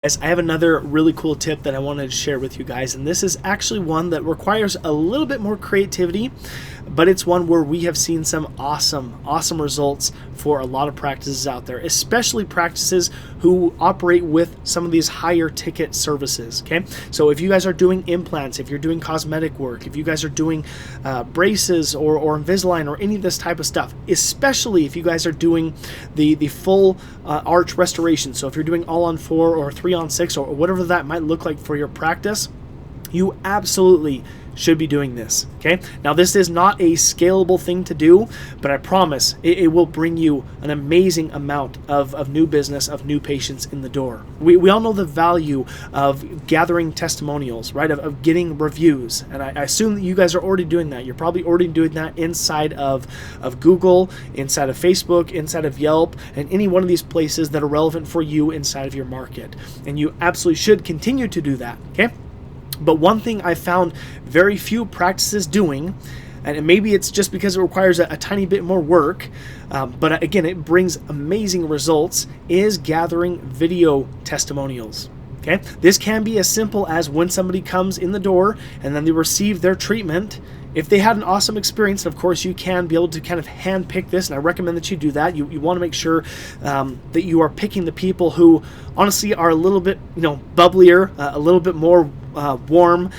Guys, I have another really cool tip that I wanted to share with you guys, and this is actually one that requires a little bit more creativity, but it's one where we have seen some awesome results for a lot of practices out there, especially practices who operate with some of these higher ticket services. Okay, so if you guys are doing implants, if you're doing cosmetic work, if you guys are doing braces or Invisalign or any of this type of stuff, especially if you guys are doing the full arch restoration, so if you're doing all on 4 or 3 on 6 or whatever that might look like for your practice, you absolutely should be doing this. Okay, now this is not a scalable thing to do, but I promise it will bring you an amazing amount of new business, of new patients in the door. We all know the value of gathering testimonials, right? Of getting reviews, and I assume that you guys are already doing that. You're probably already doing that inside of Google, inside of Facebook, inside of Yelp, and any one of these places that are relevant for you inside of your market. And you absolutely should continue to do that. Okay. But one thing I found very few practices doing, and maybe it's just because it requires a tiny bit more work, but again, it brings amazing results, is gathering video testimonials. Okay, this can be as simple as when somebody comes in the door and then they receive their treatment. If they had an awesome experience, and of course you can be able to kind of hand pick this, and I recommend that you do that. You want to make sure that you are picking the people who honestly are a little bit bubblier, a little bit more warm,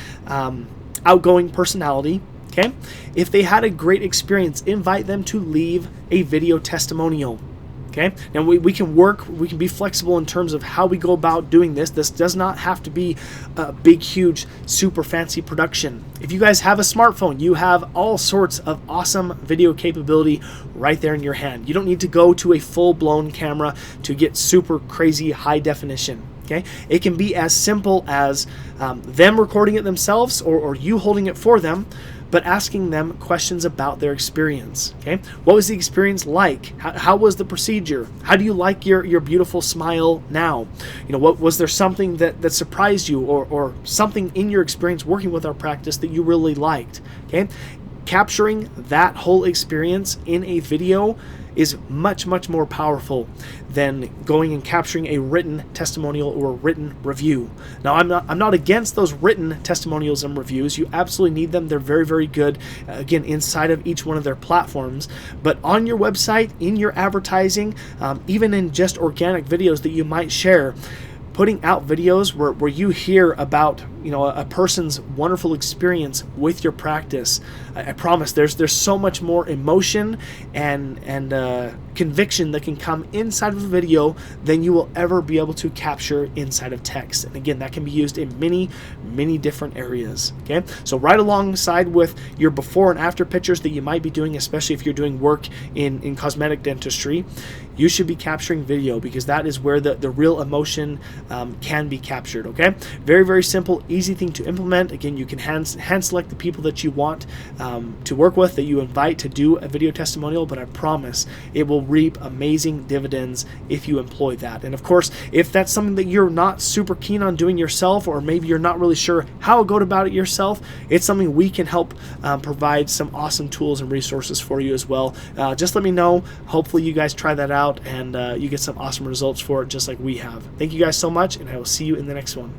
outgoing personality. Okay, if they had a great experience, invite them to leave a video testimonial. Okay, now we can be flexible in terms of how we go about doing this. This does not have to be a big, huge, super fancy production. If you guys have a smartphone, you have all sorts of awesome video capability right there in your hand. You don't need to go to a full-blown camera to get super crazy high definition. Okay, it can be as simple as them recording it themselves or you holding it for them, but asking them questions about their experience. Okay, what was the experience like? How was the procedure? How do you like your beautiful smile now? What was there something that surprised you or something in your experience working with our practice that you really liked? Okay, capturing that whole experience in a video is much more powerful than going and capturing a written testimonial or a written review. Now, I'm not against those written testimonials and reviews. You absolutely need them. They're very good, again, inside of each one of their platforms. But on your website, in your advertising, even in just organic videos that you might share, putting out videos where you hear about a person's wonderful experience with your practice, I promise there's so much more emotion and conviction that can come inside of a video than you will ever be able to capture inside of text. And again, that can be used in many different areas. Okay, so right alongside with your before and after pictures that you might be doing, especially if you're doing work in cosmetic dentistry, you should be capturing video, because that is where the real emotion can be captured. Okay, very simple, easy thing to implement. Again, you can hand select the people that you want to work with, that you invite to do a video testimonial, but I promise it will reap amazing dividends if you employ that. And of course, if that's something that you're not super keen on doing yourself, or maybe you're not really sure how to go about it yourself, it's something we can help provide some awesome tools and resources for you as well. Just let me know. Hopefully you guys try that out and you get some awesome results for it, just like we have. Thank you guys so much, and I will see you in the next one.